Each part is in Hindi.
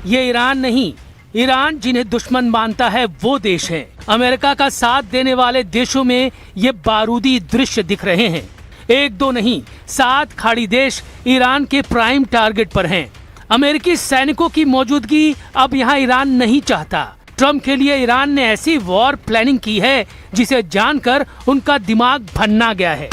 ये ईरान नहीं, ईरान जिन्हें दुश्मन मानता है वो देश है। अमेरिका का साथ देने वाले देशों में ये बारूदी दृश्य दिख रहे हैं। एक दो नहीं, 7 खाड़ी देश ईरान के प्राइम टारगेट पर हैं। अमेरिकी सैनिकों की मौजूदगी अब यहाँ ईरान नहीं चाहता। ट्रम्प के लिए ईरान ने ऐसी वॉर प्लानिंग की है जिसे जानकर उनका दिमाग भन्ना गया है।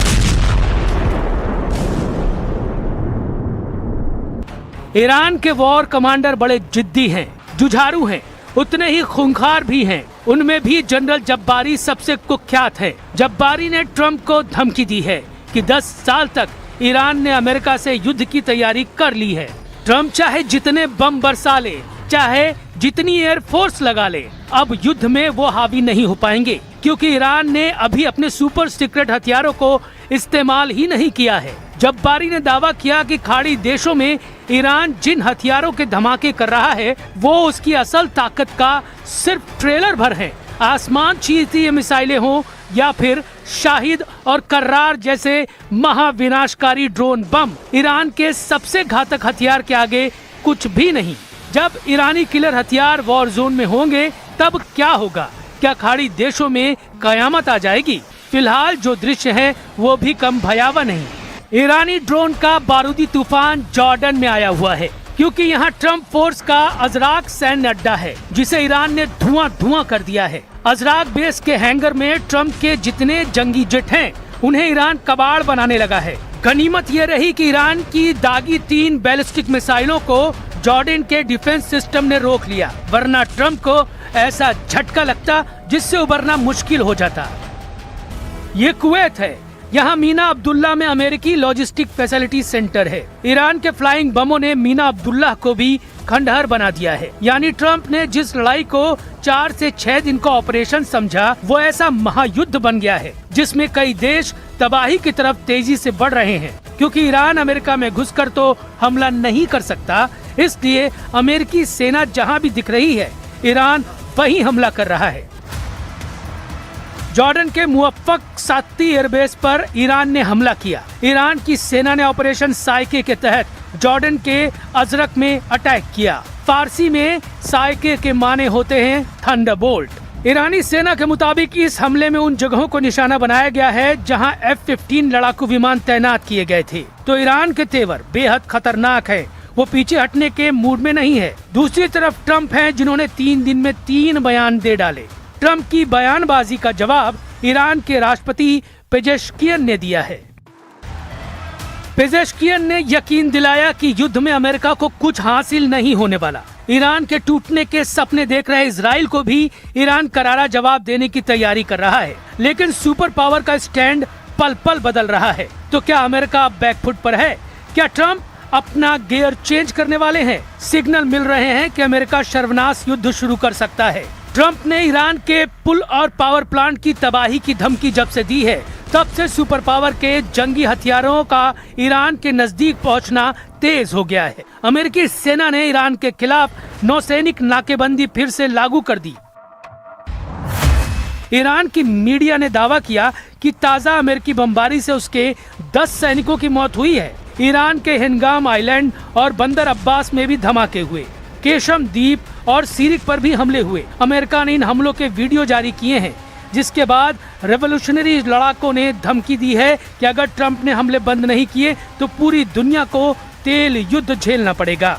ईरान के वॉर कमांडर बड़े जिद्दी हैं, जुझारू हैं, उतने ही खूंखार भी हैं। उनमें भी जनरल जब्बारी सबसे कुख्यात है। जब्बारी ने ट्रम्प को धमकी दी है कि 10 साल तक ईरान ने अमेरिका से युद्ध की तैयारी कर ली है। ट्रम्प चाहे जितने बम बरसा ले, चाहे जितनी एयरफोर्स लगा ले, अब युद्ध में वो हावी नहीं हो पाएंगे, क्योंकि ईरान ने अभी अपने सुपर सीक्रेट हथियारों को इस्तेमाल ही नहीं किया है। जब्बारी ने दावा किया कि खाड़ी देशों में ईरान जिन हथियारों के धमाके कर रहा है वो उसकी असल ताकत का सिर्फ ट्रेलर भर है। आसमान छीनती ये मिसाइलें हों या फिर शाहिद और कर्रार जैसे महाविनाशकारी ड्रोन बम, ईरान के सबसे घातक हथियार के आगे कुछ भी नहीं। जब ईरानी किलर हथियार वॉर जोन में होंगे तब क्या होगा? क्या खाड़ी देशों में कयामत आ जाएगी? फिलहाल जो दृश्य है वो भी कम भयावह नहीं। ईरानी ड्रोन का बारूदी तूफान जॉर्डन में आया हुआ है, क्योंकि यहाँ ट्रम्प फोर्स का अजराक सैन्य अड्डा है जिसे ईरान ने धुआं कर दिया है। अजराक बेस के हैंगर में ट्रम्प के जितने जंगी जेट हैं उन्हें ईरान कबाड़ बनाने लगा है। गनीमत ये रही कि ईरान की दागी 3 बैलिस्टिक मिसाइलों को जॉर्डन के डिफेंस सिस्टम ने रोक लिया, वरना ट्रम्प को ऐसा झटका लगता जिससे उबरना मुश्किल हो जाता। ये कुवैत है, यहाँ मीना अब्दुल्ला में अमेरिकी लॉजिस्टिक फैसिलिटी सेंटर है। ईरान के फ्लाइंग बमों ने मीना अब्दुल्ला को भी खंडहर बना दिया है। यानी ट्रम्प ने जिस लड़ाई को 4 से 6 दिन का ऑपरेशन समझा वो ऐसा महायुद्ध बन गया है जिसमें कई देश तबाही की तरफ तेजी से बढ़ रहे हैं। क्योंकि ईरान अमेरिका में घुसकर तो हमला नहीं कर सकता, इसलिए अमेरिकी सेना जहाँ भी दिख रही है ईरान वहीं हमला कर रहा है। जॉर्डन के मुवफ्फक साती एयरबेस पर ईरान ने हमला किया। ईरान की सेना ने ऑपरेशन साइके के तहत जॉर्डन के अजरक में अटैक किया। फारसी में साइके के माने होते हैं थंडरबोल्ट। ईरानी सेना के मुताबिक इस हमले में उन जगहों को निशाना बनाया गया है जहां F-15 लड़ाकू विमान तैनात किए गए थे। तो ईरान के तेवर बेहद खतरनाक है, वो पीछे हटने के मूड में नहीं है। दूसरी तरफ ट्रम्प हैं जिन्होंने 3 दिन में 3 बयान दे डाले। ट्रम्प की बयानबाजी का जवाब ईरान के राष्ट्रपति पेजेश्कियन ने दिया है। पेजेश्कियन ने यकीन दिलाया कि युद्ध में अमेरिका को कुछ हासिल नहीं होने वाला। ईरान के टूटने के सपने देख रहे इजराइल को भी ईरान करारा जवाब देने की तैयारी कर रहा है। लेकिन सुपर पावर का स्टैंड पल पल बदल रहा है। तो क्या अमेरिका अब बैकफुट पर है? क्या ट्रम्प अपना गियर चेंज करने वाले हैं? सिग्नल मिल रहे हैं कि अमेरिका सर्वनाश युद्ध शुरू कर सकता है। ट्रम्प ने ईरान के पुल और पावर प्लांट की तबाही की धमकी जब से दी है तब से सुपर पावर के जंगी हथियारों का ईरान के नजदीक पहुंचना तेज हो गया है। अमेरिकी सेना ने ईरान के खिलाफ नौसैनिक नाकेबंदी फिर से लागू कर दी। ईरान की मीडिया ने दावा किया कि ताजा अमेरिकी बमबारी से उसके 10 सैनिकों की मौत हुई है। ईरान के हिनगाम आइलैंड और बंदर अब्बास में भी धमाके हुए। केशम द्वीप और सीरिक पर भी हमले हुए। अमेरिका ने इन हमलों के वीडियो जारी किए हैं, जिसके बाद रेवोल्यूशनरी लड़ाकों ने धमकी दी है कि अगर ट्रम्प ने हमले बंद नहीं किए तो पूरी दुनिया को तेल युद्ध झेलना पड़ेगा।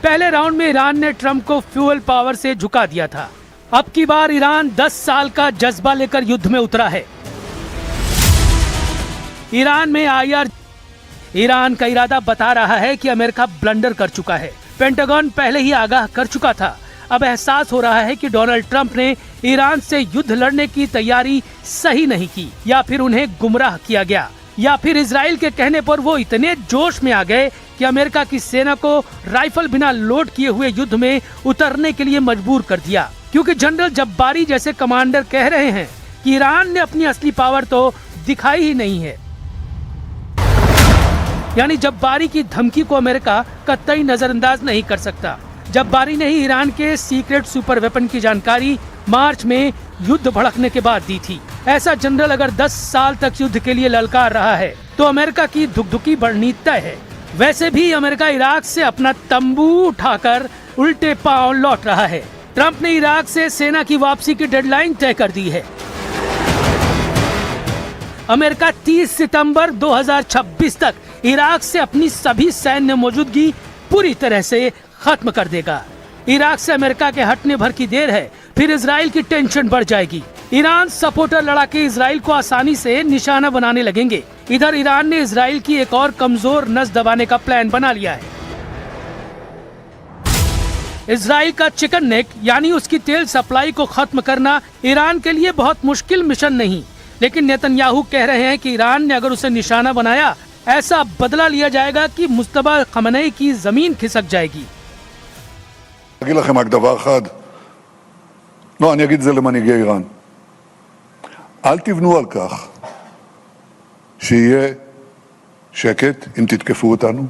पहले राउंड में ईरान ने ट्रम्प को फ्यूल पावर से झुका दिया था। अब की बार ईरान 10 साल का जज्बा लेकर युद्ध में उतरा है। ईरान का इरादा बता रहा है कि अमेरिका ब्लंडर कर चुका है। पेंटागन पहले ही आगाह कर चुका था। अब एहसास हो रहा है कि डोनाल्ड ट्रंप ने ईरान से युद्ध लड़ने की तैयारी सही नहीं की, या फिर उन्हें गुमराह किया गया, या फिर इजराइल के कहने पर वो इतने जोश में आ गए कि अमेरिका की सेना को राइफल बिना लोड किए हुए युद्ध में उतरने के लिए मजबूर कर दिया। क्योंकि जनरल जब्बारी जैसे कमांडर कह रहे हैं कि ईरान ने अपनी असली पावर तो दिखाई ही नहीं है। यानी जब्बारी की धमकी को अमेरिका कतई नजरअंदाज नहीं कर सकता। जब्बारी ने ही ईरान के सीक्रेट सुपर वेपन की जानकारी मार्च में युद्ध भड़कने के बाद दी थी। ऐसा जनरल अगर 10 साल तक युद्ध के लिए ललकार रहा है तो अमेरिका की धुकधुकी बढ़नी तय है। वैसे भी अमेरिका इराक से अपना तंबू उठाकर उल्टे पांव लौट रहा है। ट्रंप ने इराक से सेना की वापसी की डेडलाइन तय कर दी है। अमेरिका 30 सितंबर 2026 तक इराक से अपनी सभी सैन्य मौजूदगी पूरी तरह से खत्म कर देगा। इराक से अमेरिका के हटने भर की देर है, फिर इजराइल की टेंशन बढ़ जाएगी। ईरान सपोर्टर लड़ाके इजराइल को आसानी से निशाना बनाने लगेंगे। इधर ईरान ने इजराइल की एक और कमजोर नस दबाने का प्लान बना लिया है। इजराइल का चिकन नेक यानी उसकी तेल सप्लाई को खत्म करना ईरान के लिए बहुत मुश्किल मिशन नहीं, लेकिन नेतन्याहू कह रहे हैं कि ईरान ने अगर उसे निशाना बनाया, ऐसा बदला लिया जाएगा कि मुस्तफा खमेनी की जमीन खिसक जाएगी। אגיד לכם רק דבר אחד, לא, אני אגיד את זה למנהיגי איראן. אל תבנו על כך שיהיה שקט אם תתקפו אותנו.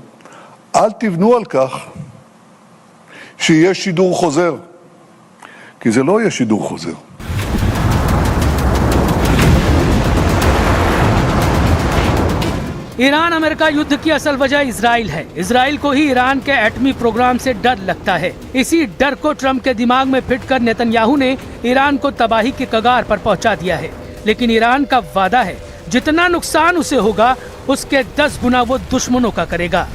אל תבנו על כך שיהיה שידור חוזר, כי זה לא יהיה שידור חוזר. ईरान अमेरिका युद्ध की असल वजह इजराइल है। इजराइल को ही ईरान के एटमी प्रोग्राम से डर लगता है। इसी डर को ट्रंप के दिमाग में फिट कर नेतन्याहू ने ईरान को तबाही की कगार पर पहुंचा दिया है। लेकिन ईरान का वादा है, जितना नुकसान उसे होगा उसके 10 गुना वो दुश्मनों का करेगा।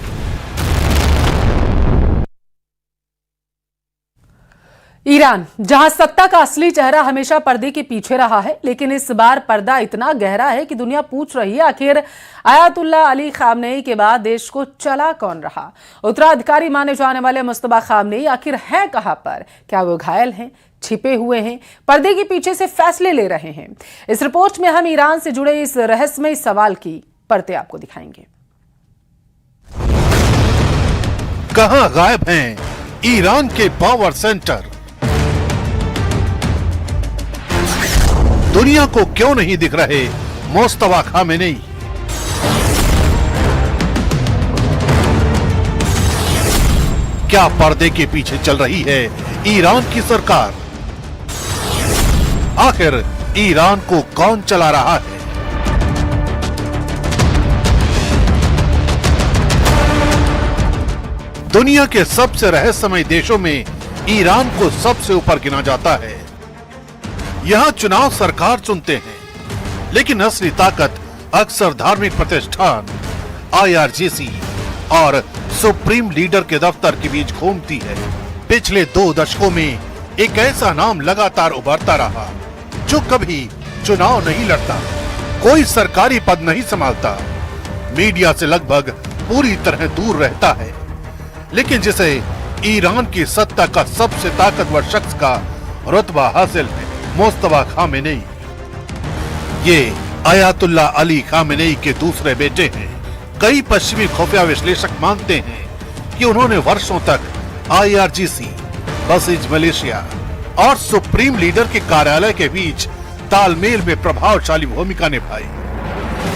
ईरान, जहां सत्ता का असली चेहरा हमेशा पर्दे के पीछे रहा है, लेकिन इस बार पर्दा इतना गहरा है कि दुनिया पूछ रही है आखिर आयतुल्ला अली खामनेई के बाद देश को चला कौन रहा। उत्तराधिकारी माने जाने वाले मुस्तफा खामनेई आखिर हैं कहां पर? क्या वो घायल हैं, छिपे हुए हैं, पर्दे के पीछे से फैसले ले रहे हैं? इस रिपोर्ट में हम ईरान से जुड़े इस रहस्यमय सवाल की परतें आपको दिखाएंगे। कहां गायब हैं ईरान के पावर सेंटर? दुनिया को क्यों नहीं दिख रहे मुस्तफा खामेनी? क्या पर्दे के पीछे चल रही है ईरान की सरकार? आखिर ईरान को कौन चला रहा है? दुनिया के सबसे रहस्यमय देशों में ईरान को सबसे ऊपर गिना जाता है। यहां चुनाव सरकार चुनते हैं, लेकिन असली ताकत अक्सर धार्मिक प्रतिष्ठान, IRGC और सुप्रीम लीडर के दफ्तर के बीच घूमती है। पिछले 2 दशकों में एक ऐसा नाम लगातार उभरता रहा जो कभी चुनाव नहीं लड़ता, कोई सरकारी पद नहीं संभालता, मीडिया से लगभग पूरी तरह दूर रहता है, लेकिन जिसे ईरान की सत्ता का सबसे ताकतवर शख्स का रुतबा हासिल है, मुस्तफा खामेनी। ये आयतुल्ला अली खामेनी के दूसरे बेटे हैं। कई पश्चिमी खुफिया विश्लेषक मानते हैं कि उन्होंने वर्षों तक IRGC, बसीज मलेशिया और सुप्रीम लीडर के कार्यालय के बीच तालमेल में प्रभावशाली भूमिका निभाई।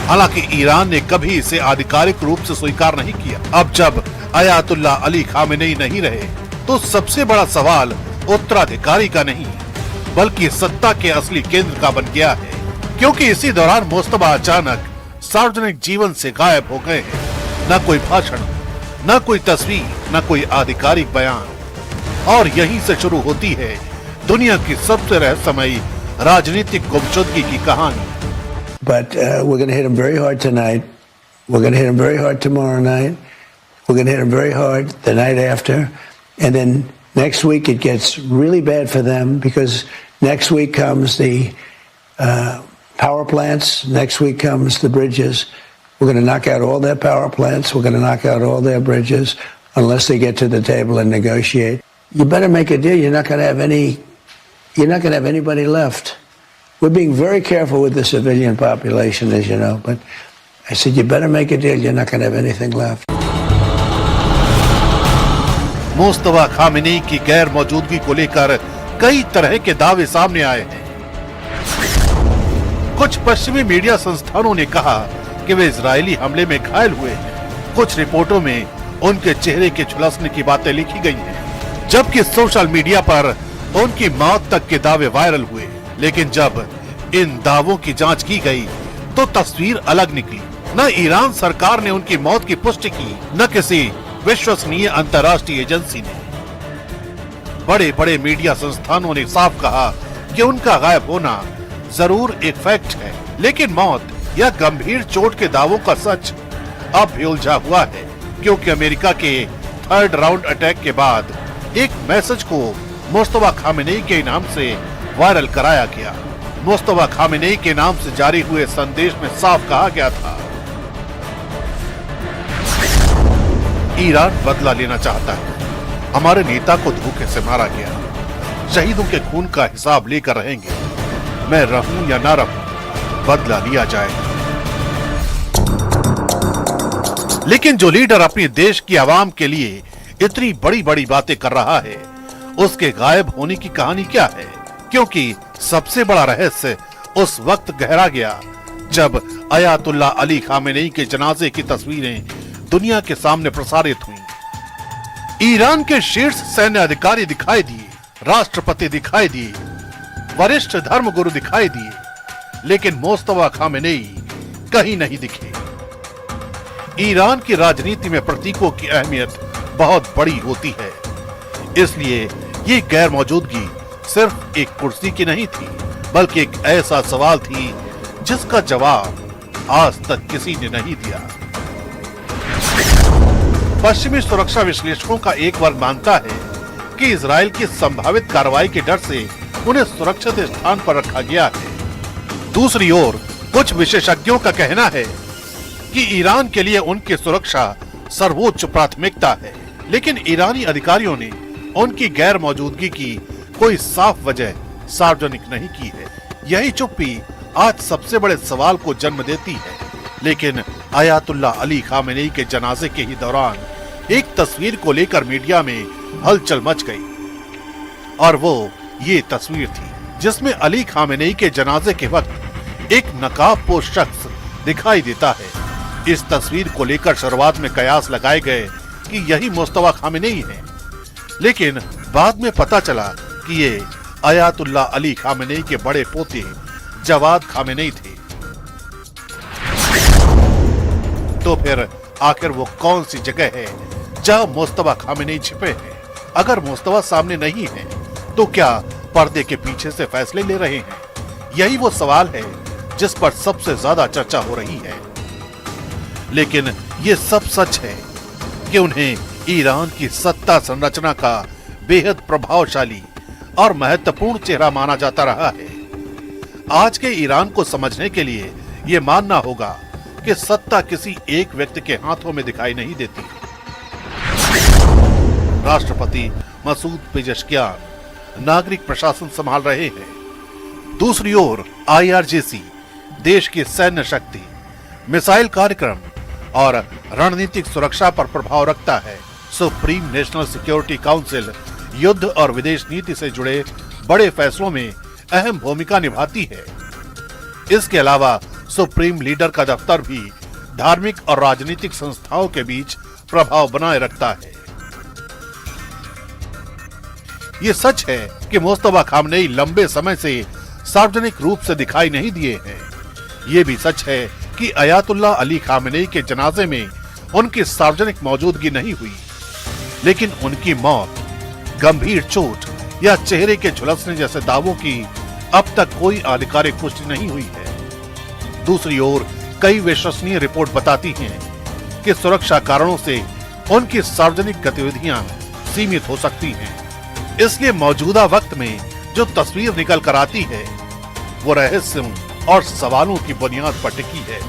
हालांकि ईरान ने कभी इसे आधिकारिक रूप से स्वीकार नहीं किया। अब जब आयतुल्ला अली खामेनी नहीं रहे, तो सबसे बड़ा सवाल उत्तराधिकारी का नहीं, बल्कि सत्ता के असली केंद्र का बन गया है, क्योंकि इसी दौरान मुस्तफा अचानक सार्वजनिक जीवन से गायब हो गए हैं। न कोई भाषण, न कोई तस्वीर, न कोई आधिकारिक बयान। और यहीं से शुरू होती है दुनिया की सबसे रहस्यमयी राजनीतिक गुमशुदगी की कहानी। But we're going to hit him very hard tonight. We're going to hit him very hard tomorrow night. We're going to hit him very hard the night after. And then next week it gets really bad for them, because next week comes the power plants. Next week comes the bridges. We're going to knock out all their power plants. We're going to knock out all their bridges unless they get to the table and negotiate. You better make a deal. You're not going to have anybody left. We're being very careful with the civilian population, as you know, but I said, you better make a deal. You're not going to have anything left. Mustafa Khamenei की गैर मौजूदगी को लेकर कई तरह के दावे सामने आए हैं। कुछ पश्चिमी मीडिया संस्थानों ने कहा कि वे इजरायली हमले में घायल हुए हैं। कुछ रिपोर्टों में उनके चेहरे के झुलसने की बातें लिखी गई हैं, जबकि सोशल मीडिया पर उनकी मौत तक के दावे वायरल हुए। लेकिन जब इन दावों की जांच की गई तो तस्वीर अलग निकली। न ईरान सरकार ने उनकी मौत की पुष्टि की, न किसी विश्वसनीय अंतर्राष्ट्रीय एजेंसी ने। बड़े बड़े मीडिया संस्थानों ने साफ कहा कि उनका गायब होना जरूर एक फैक्ट है, लेकिन मौत या गंभीर चोट के दावों का सच अब भी उलझा हुआ है, क्योंकि अमेरिका के 3rd राउंड अटैक के बाद एक मैसेज को मुस्तफा खामेनेई के नाम से वायरल कराया गया। मुस्तफा खामेनेई के नाम से जारी हुए संदेश में साफ कहा गया था, ईरान बदला लेना चाहता है, हमारे नेता को धोखे से मारा गया, शहीदों के खून का हिसाब लेकर रहेंगे, मैं रहूं या ना रहूं, बदला लिया जाएगा। लेकिन जो लीडर अपने देश की आवाम के लिए इतनी बड़ी बड़ी बातें कर रहा है, उसके गायब होने की कहानी क्या है? क्योंकि सबसे बड़ा रहस्य उस वक्त गहरा गया जब अयातुल्ला अली खामेनेई के जनाजे की तस्वीरें दुनिया के सामने प्रसारित हुई। ईरान के शीर्ष सैन्य अधिकारी दिखाई दिए, राष्ट्रपति दिखाई दिए, वरिष्ठ धर्मगुरु दिखाई दिए, लेकिन मुस्तफा खामेनेई कहीं नहीं दिखे। ईरान की राजनीति में प्रतीकों की अहमियत बहुत बड़ी होती है, इसलिए ये गैर मौजूदगी सिर्फ एक कुर्सी की नहीं थी, बल्कि एक ऐसा सवाल थी जिसका जवाब आज तक किसी ने नहीं दिया। पश्चिमी सुरक्षा विश्लेषकों का एक वर्ग मानता है कि इजराइल की संभावित कार्रवाई के डर से उन्हें सुरक्षित स्थान पर रखा गया है। दूसरी ओर कुछ विशेषज्ञों का कहना है कि ईरान के लिए उनकी सुरक्षा सर्वोच्च प्राथमिकता है, लेकिन ईरानी अधिकारियों ने उनकी गैर मौजूदगी की कोई साफ वजह सार्वजनिक नहीं की है। यही चुप्पी आज सबसे बड़े सवाल को जन्म देती है। लेकिन अयातुल्ला अली खामेनेई के जनाजे के ही दौरान एक तस्वीर को लेकर मीडिया में हलचल मच गई, और वो ये तस्वीर थी जिसमें अली खामेनेई के जनाजे के वक्त एक नकाबपोश शख्स दिखाई देता है। इस तस्वीर को लेकर शुरुआत में कयास लगाए गए कि यही मुस्तफा खामेनेई है, लेकिन बाद में पता चला कि ये अयातुल्ला अली खामेनेई के बड़े पोते जवाद खामेनेई थे। तो फिर आखिर वो कौन सी जगह है जहां मुस्तफा खामेनेई छिपे हैं? अगर मुस्तफा सामने नहीं है तो क्या पर्दे के पीछे से फैसले ले रहे हैं? यही वो सवाल है जिस पर सबसे ज्यादा चर्चा हो रही है। लेकिन ये सब सच है कि उन्हें ईरान की सत्ता संरचना का बेहद प्रभावशाली और महत्वपूर्ण चेहरा माना जाता रहा है। आज के ईरान को समझने के लिए ये मानना होगा कि सत्ता किसी एक व्यक्ति के हाथों में दिखाई नहीं देती। राष्ट्रपति मसूद पेजेश्कियान नागरिक प्रशासन संभाल रहे हैं। दूसरी ओर IRGC देश की सैन्य शक्ति, मिसाइल कार्यक्रम और रणनीतिक सुरक्षा पर प्रभाव रखता है। सुप्रीम नेशनल सिक्योरिटी काउंसिल युद्ध और विदेश नीति से जुड़े बड़े फैसलों में अहम भूमिका निभाती है। इसके अलावा सुप्रीम लीडर का दफ्तर भी धार्मिक और राजनीतिक संस्थाओं के बीच प्रभाव बनाए रखता है। ये सच है कि मुस्तफा खामेनेई लंबे समय से सार्वजनिक रूप से दिखाई नहीं दिए हैं। ये भी सच है कि अयातुल्ला अली खामेनेई के जनाजे में उनकी सार्वजनिक मौजूदगी नहीं हुई, लेकिन उनकी मौत, गंभीर चोट या चेहरे के झुलसने जैसे दावों की अब तक कोई आधिकारिक पुष्टि नहीं हुई है। दूसरी ओर कई विश्वसनीय रिपोर्ट बताती हैं कि सुरक्षा कारणों से उनकी सार्वजनिक गतिविधियां सीमित हो सकती हैं। इसलिए मौजूदा वक्त में जो तस्वीर निकल कर आती है वो रहस्यों और सवालों की बुनियाद पर टिकी है।